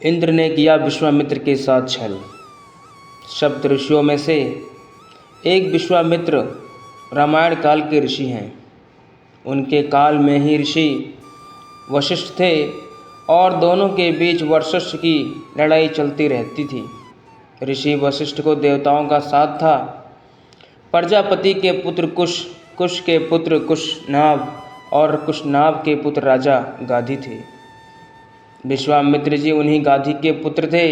इंद्र ने किया विश्वामित्र के साथ छल। सप्त ऋषियों में से एक विश्वामित्र रामायण काल के ऋषि हैं। उनके काल में ही ऋषि वशिष्ठ थे और दोनों के बीच वर्चस्व की लड़ाई चलती रहती थी। ऋषि वशिष्ठ को देवताओं का साथ था। प्रजापति के पुत्र कुश, कुश के पुत्र कुशनाभ और कुशनाभ के पुत्र राजा गाधी थे। विश्वामित्र जी उन्हीं गाधी के पुत्र थे।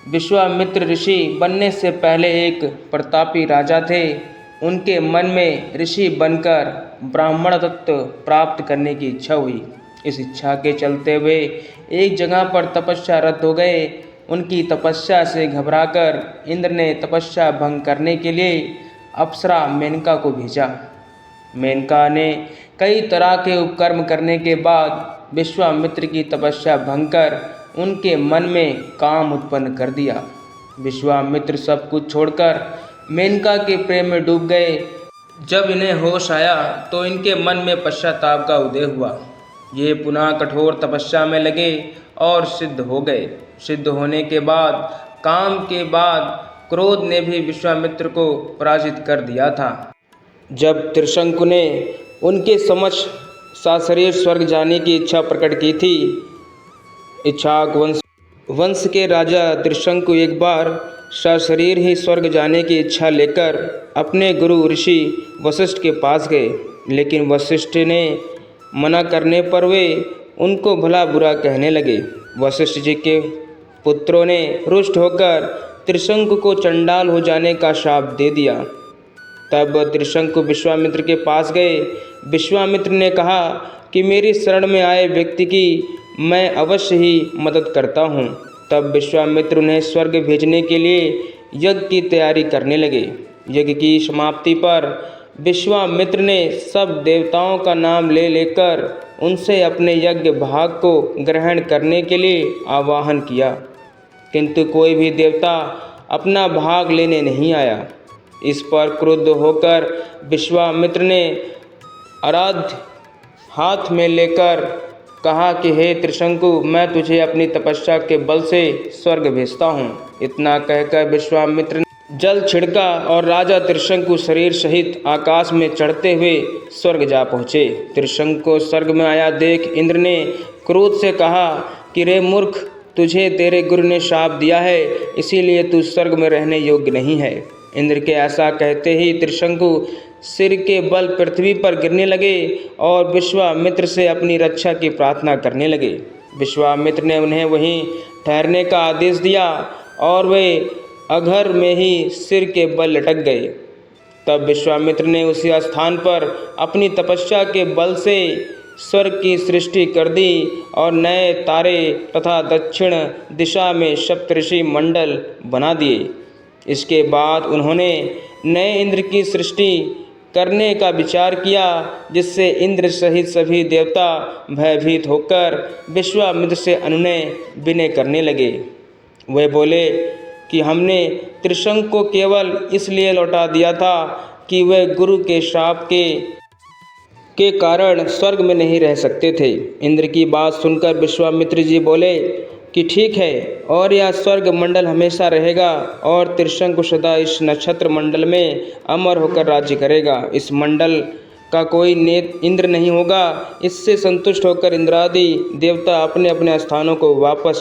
विश्वामित्र ऋषि बनने से पहले एक प्रतापी राजा थे। उनके मन में ऋषि बनकर ब्राह्मण तत्व प्राप्त करने की इच्छा हुई। इस इच्छा के चलते वे एक जगह पर तपस्यारत हो गए। उनकी तपस्या से घबराकर इंद्र ने तपस्या भंग करने के लिए अप्सरा मेनका को भेजा। मेनका ने कई तरह के उपकर्म करने के बाद विश्वामित्र की तपस्या भंग कर उनके मन में काम उत्पन्न कर दिया। विश्वामित्र सब कुछ छोड़कर मेनका के प्रेम में डूब गए। जब इन्हें होश आया तो इनके मन में पश्चाताप का उदय हुआ। ये पुनः कठोर तपस्या में लगे और सिद्ध हो गए। सिद्ध होने के बाद काम के बाद क्रोध ने भी विश्वामित्र को पराजित कर दिया था। जब त्रिशंकु ने उनके समक्ष सशरीर स्वर्ग जाने की इच्छा प्रकट की थी। इक्ष्वाक वंश के राजा त्रिशंकु एक बार सशरीर ही स्वर्ग जाने की इच्छा लेकर अपने गुरु ऋषि वशिष्ठ के पास गए, लेकिन वशिष्ठ ने मना करने पर वे उनको भला बुरा कहने लगे। वशिष्ठ जी के पुत्रों ने रुष्ट होकर त्रिशंकु को चंडाल हो जाने का शाप दे दिया। तब त्रिशंकु विश्वामित्र के पास गए। विश्वामित्र ने कहा कि मेरी शरण में आए व्यक्ति की मैं अवश्य ही मदद करता हूँ। तब विश्वामित्र उन्हें स्वर्ग भेजने के लिए यज्ञ की तैयारी करने लगे। यज्ञ की समाप्ति पर विश्वामित्र ने सब देवताओं का नाम ले लेकर उनसे अपने यज्ञ भाग को ग्रहण करने के लिए आह्वान किया, किंतु कोई भी देवता अपना भाग लेने नहीं आया। इस पर क्रुद्ध होकर विश्वामित्र ने आराध्य हाथ में लेकर कहा कि हे त्रिशंकु, मैं तुझे अपनी तपस्या के बल से स्वर्ग भेजता हूँ। इतना कहकर विश्वामित्र ने जल छिड़का और राजा त्रिशंकु शरीर सहित आकाश में चढ़ते हुए स्वर्ग जा पहुँचे। त्रिशंकु स्वर्ग में आया देख इंद्र ने क्रोध से कहा कि रे मूर्ख, तुझे तेरे गुरु ने शाप दिया है, इसीलिए तू स्वर्ग में रहने योग्य नहीं है। इंद्र के ऐसा कहते ही त्रिशंकु सिर के बल पृथ्वी पर गिरने लगे और विश्वामित्र से अपनी रक्षा की प्रार्थना करने लगे। विश्वामित्र ने उन्हें वहीं ठहरने का आदेश दिया और वे अघर में ही सिर के बल लटक गए। तब विश्वामित्र ने उसी स्थान पर अपनी तपस्या के बल से स्वर्ग की सृष्टि कर दी और नए तारे तथा दक्षिण दिशा में सप्तऋषि मंडल बना दिए। इसके बाद उन्होंने नए इंद्र की सृष्टि करने का विचार किया, जिससे इंद्र सहित सभी देवता भयभीत होकर विश्वामित्र से अनुनय विनय करने लगे। वे बोले कि हमने त्रिशंकु को केवल इसलिए लौटा दिया था कि वे गुरु के श्राप के कारण स्वर्ग में नहीं रह सकते थे। इंद्र की बात सुनकर विश्वामित्र जी बोले कि ठीक है, और यह स्वर्ग मंडल हमेशा रहेगा और त्रिशंकु सदा इस नक्षत्र मंडल में अमर होकर राज्य करेगा। इस मंडल का कोई नेत इंद्र नहीं होगा। इससे संतुष्ट होकर इंद्रादि देवता अपने अपने स्थानों को वापस